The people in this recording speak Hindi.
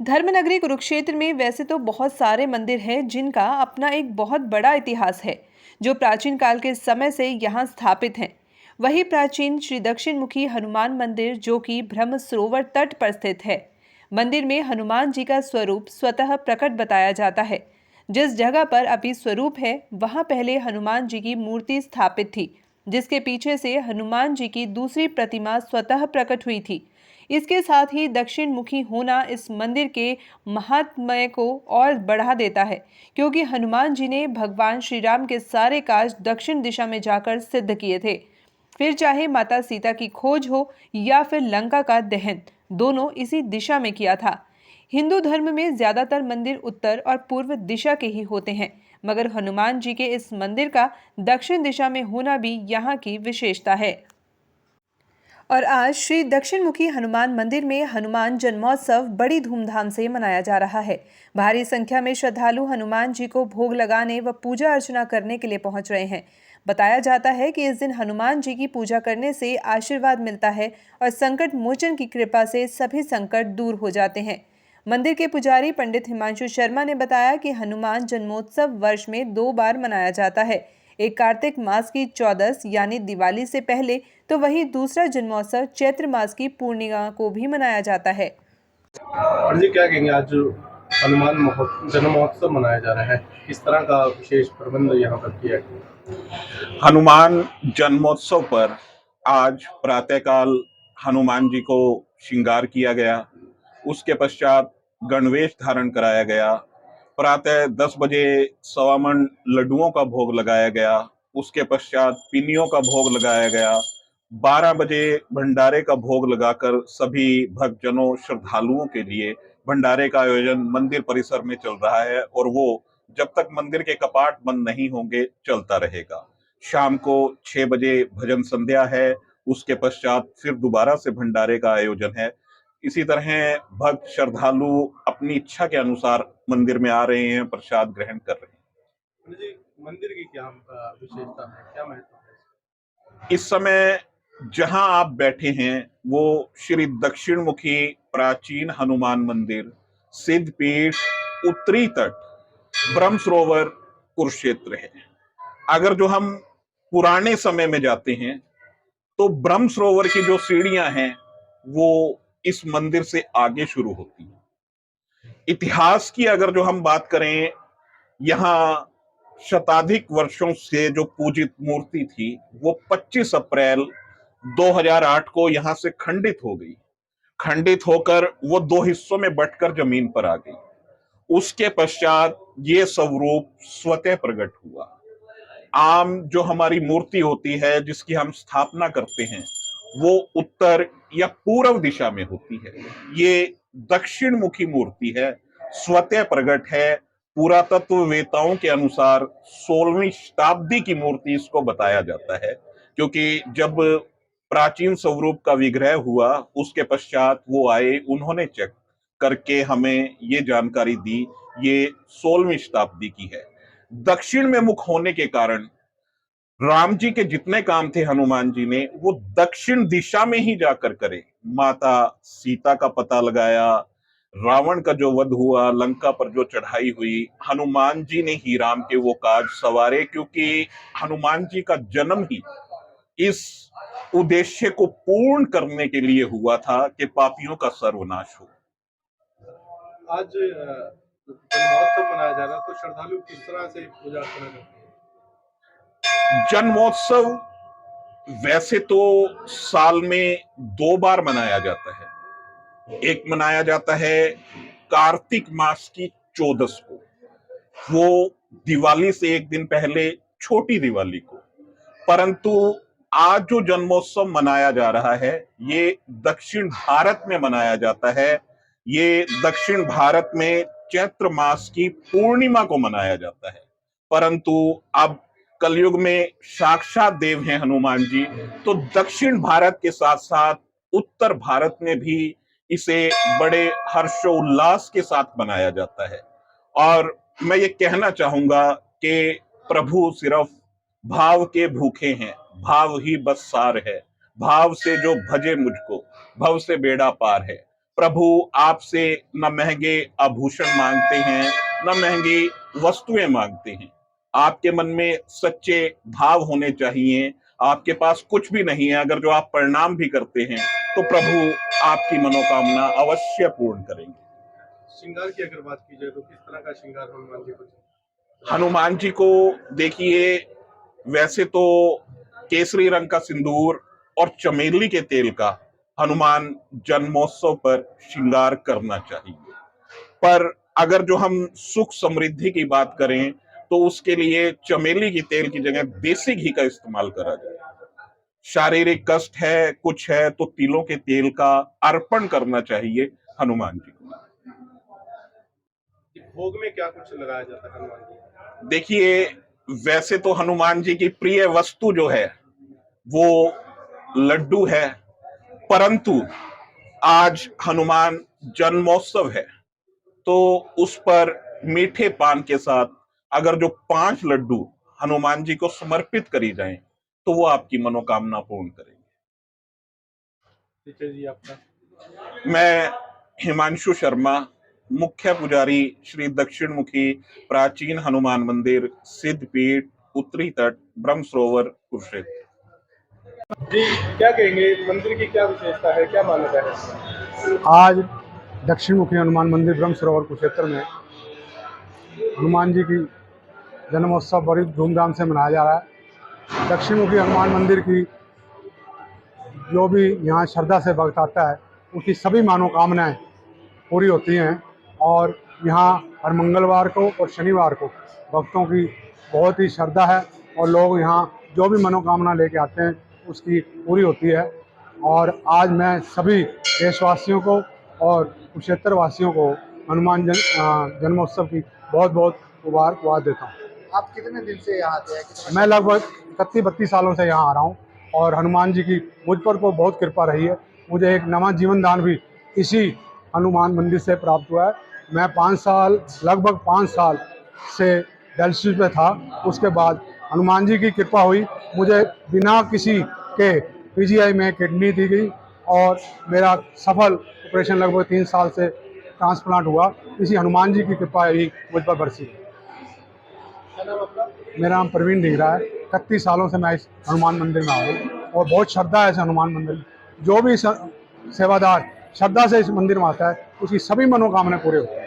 धर्मनगरी कुरुक्षेत्र में वैसे तो बहुत सारे मंदिर हैं जिनका अपना एक बहुत बड़ा इतिहास है, जो प्राचीन काल के समय से यहाँ स्थापित हैं। वही प्राचीन श्री दक्षिण मुखी हनुमान मंदिर, जो कि ब्रह्म सरोवर तट पर स्थित है। मंदिर में हनुमान जी का स्वरूप स्वतः प्रकट बताया जाता है। जिस जगह पर अभी स्वरूप है, वहां पहले हनुमान जी की मूर्ति स्थापित थी, जिसके पीछे से हनुमान जी की दूसरी प्रतिमा स्वतः प्रकट हुई थी। इसके साथ ही दक्षिण मुखी होना इस मंदिर के महात्म्य को और बढ़ा देता है, क्योंकि हनुमान जी ने भगवान श्री राम के सारे काज दक्षिण दिशा में जाकर सिद्ध किए थे। फिर चाहे माता सीता की खोज हो या फिर लंका का दहन, दोनों इसी दिशा में किया था। हिंदू धर्म में ज्यादातर मंदिर उत्तर और पूर्व दिशा के ही होते हैं, मगर हनुमान जी के इस मंदिर का दक्षिण दिशा में होना भी यहाँ की विशेषता है। और आज श्री दक्षिणमुखी हनुमान मंदिर में हनुमान जन्मोत्सव बड़ी धूमधाम से मनाया जा रहा है। भारी संख्या में श्रद्धालु हनुमान जी को भोग लगाने व पूजा अर्चना करने के लिए पहुंच रहे हैं। बताया जाता है कि इस दिन हनुमान जी की पूजा करने से आशीर्वाद मिलता है और संकट मोचन की कृपा से सभी संकट दूर हो जाते हैं। मंदिर के पुजारी पंडित हिमांशु शर्मा ने बताया कि हनुमान जन्मोत्सव वर्ष में 2 बार मनाया जाता है, एक कार्तिक मास की चौदस यानी दिवाली से पहले, तो वहीं दूसरा जन्मोत्सव चैत्र मास की पूर्णिमा को भी मनाया जाता है। और जी क्या कहेंगे, आज जो जन्म महोत्सव मनाया जा रहा है, किस तरह का विशेष प्रबंध यहाँ पर किया गया? हनुमान जन्मोत्सव पर आज प्रातःकाल हनुमान जी को श्रृंगार किया गया। उसके पश्चात गणवेश धारण कराया गया। प्रातः 10 बजे सवामन लड्डुओं का भोग लगाया गया। उसके पश्चात पिन्नियों का भोग लगाया गया। 12 बजे भंडारे का भोग लगाकर सभी भक्तजनों श्रद्धालुओं के लिए भंडारे का आयोजन मंदिर परिसर में चल रहा है और वो जब तक मंदिर के कपाट बंद नहीं होंगे चलता रहेगा। शाम को 6 बजे भजन संध्या है। उसके पश्चात फिर दोबारा से भंडारे का आयोजन है। इसी तरह भक्त श्रद्धालु अपनी इच्छा के अनुसार मंदिर में आ रहे हैं, प्रसाद ग्रहण कर रहे हैं। जी, मंदिर की क्या विशेषता है, क्या महत्व है? इस समय जहां आप बैठे हैं वो श्री दक्षिणमुखी प्राचीन हनुमान मंदिर, सिद्धपीठ, उत्तरी तट, ब्रह्म सरोवर, कुरुक्षेत्र है। अगर जो हम पुराने समय में जाते हैं तो ब्रह्म सरोवर की जो सीढ़ियां हैं वो इस मंदिर से आगे शुरू होती हैं। इतिहास की अगर जो हम बात करें, यहाँ शताधिक वर्षों से जो पूजित मूर्ति थी वो 25 अप्रैल 2008 को यहां से खंडित हो गई। खंडित होकर वो 2 हिस्सों में बंटकर जमीन पर आ गई। उसके पश्चात ये स्वरूप स्वतः प्रकट हुआ। आम जो हमारी मूर्ति होती है जिसकी हम स्थापना करते हैं वो उत्तर या पूर्व दिशा में होती है। ये दक्षिण मुखी मूर्ति है, स्वतः प्रकट है। पुरातत्ववेताओं के अनुसार 16वीं शताब्दी की मूर्ति इसको बताया जाता है, क्योंकि जब प्राचीन स्वरूप का विग्रह हुआ उसके पश्चात वो आए, उन्होंने चेक करके हमें ये जानकारी दी, ये 16वीं शताब्दी की है। दक्षिण में मुख होने के कारण राम जी के जितने काम थे हनुमान जी ने वो दक्षिण दिशा में ही जाकर करे। माता सीता का पता लगाया, रावण का जो वध हुआ, लंका पर जो चढ़ाई हुई, हनुमान जी ने ही राम के वो काज सवारे, क्योंकि हनुमान जी का जन्म ही इस उद्देश्य को पूर्ण करने के लिए हुआ था कि पापियों का सर्वनाश हो। आज जन्म महोत्सव मनाया जा रहा है, तो श्रद्धालु किस तरह से पूजा अर्चना करते हैं? जन्मोत्सव वैसे तो साल में 2 बार मनाया जाता है। एक मनाया जाता है कार्तिक मास की 14 को, वो दिवाली से एक दिन पहले, छोटी दिवाली को। परंतु आज जो जन्मोत्सव मनाया जा रहा है ये दक्षिण भारत में मनाया जाता है। ये दक्षिण भारत में चैत्र मास की पूर्णिमा को मनाया जाता है। परंतु अब कलयुग में साक्षात देव हैं हनुमान जी, तो दक्षिण भारत के साथ साथ उत्तर भारत में भी इसे बड़े हर्षोल्लास के साथ मनाया जाता है। और मैं ये कहना चाहूंगा कि प्रभु सिर्फ भाव के भूखे हैं, भाव ही बस सार है। भाव से जो भजे मुझको, भव से बेड़ा पार है। प्रभु आपसे न महंगे आभूषण मांगते हैं, न महंगी वस्तुएं मांगते हैं। आपके मन में सच्चे भाव होने चाहिए। आपके पास कुछ भी नहीं है, अगर जो आप प्रणाम भी करते हैं तो प्रभु आपकी मनोकामना अवश्य पूर्ण करेंगे। श्रृंगार की अगर बात की जाए तो किस तरह का श्रृंगार हनुमान जी को? हनुमान जी को देखिए, वैसे तो केसरी रंग का सिंदूर और चमेली के तेल का हनुमान जन्मोत्सव पर श्रृंगार करना चाहिए, पर अगर जो हम सुख समृद्धि की बात करें तो उसके लिए चमेली की तेल की जगह देसी घी का इस्तेमाल करा जाए। शारीरिक कष्ट है, कुछ है, तो तिलों के तेल का अर्पण करना चाहिए हनुमान जी को। भोग में क्या कुछ लगाया जाता है हनुमान जी? देखिए, वैसे तो हनुमान जी की प्रिय वस्तु जो है वो लड्डू है, परंतु आज हनुमान जन्मोत्सव है तो उस पर मीठे पान के साथ अगर जो 5 लड्डू हनुमान जी को समर्पित करी जाएं तो वो आपकी मनोकामना पूर्ण करेंगे। टीचर जी आपका? मैं हिमांशु शर्मा, मुख्य पुजारी श्री दक्षिण मुखी प्राचीन हनुमान मंदिर, सिद्धपीठ, उत्तरी तट, ब्रह्म सरोवर, कुरुक्षेत्र। जी, क्या कहेंगे, मंदिर की क्या विशेषता है, क्या मान्यता है? आज दक्षिण मुखी हनुमान मंदिर ब्रह्म सरोवर कुरुक्षेत्र में हनुमान जी की जन्मोत्सव बड़ी धूमधाम से मनाया जा रहा है। दक्षिण मुखी हनुमान मंदिर की जो भी यहाँ श्रद्धा से भक्त आता है उसकी सभी मनोकामनाएं पूरी होती हैं और यहाँ हर मंगलवार को और शनिवार को भक्तों की बहुत ही श्रद्धा है और लोग यहाँ जो भी मनोकामना लेके आते हैं उसकी पूरी होती है। और आज मैं सभी देशवासियों को और कुरुक्षेत्र वासियों को हनुमान जन्मोत्सव की बहुत बहुत मुबारकबाद देता हूँ। आप कितने दिन से यहाँ आते हैं? मैं लगभग 31-32 सालों से यहाँ आ रहा हूँ और हनुमान जी की मुझ पर को बहुत कृपा रही है। मुझे एक नवा जीवन दान भी इसी हनुमान मंदिर से प्राप्त हुआ है। मैं लगभग 5 साल से डायलिसिस पे था, उसके बाद हनुमान जी की कृपा हुई, मुझे बिना किसी के पीजीआई में किडनी दी गई और मेरा सफल ऑपरेशन लगभग 3 साल से ट्रांसप्लांट हुआ। इसी हनुमान जी की कृपा ही मुझ पर बरसी। मेरा नाम प्रवीण ढींगरा है। 31 सालों से मैं इस हनुमान मंदिर में आ रहा हूँ और बहुत श्रद्धा है इस हनुमान मंदिर में। जो भी सेवादार श्रद्धा से इस मंदिर में आता है उसकी सभी मनोकामनाएं पूरी होती हैं।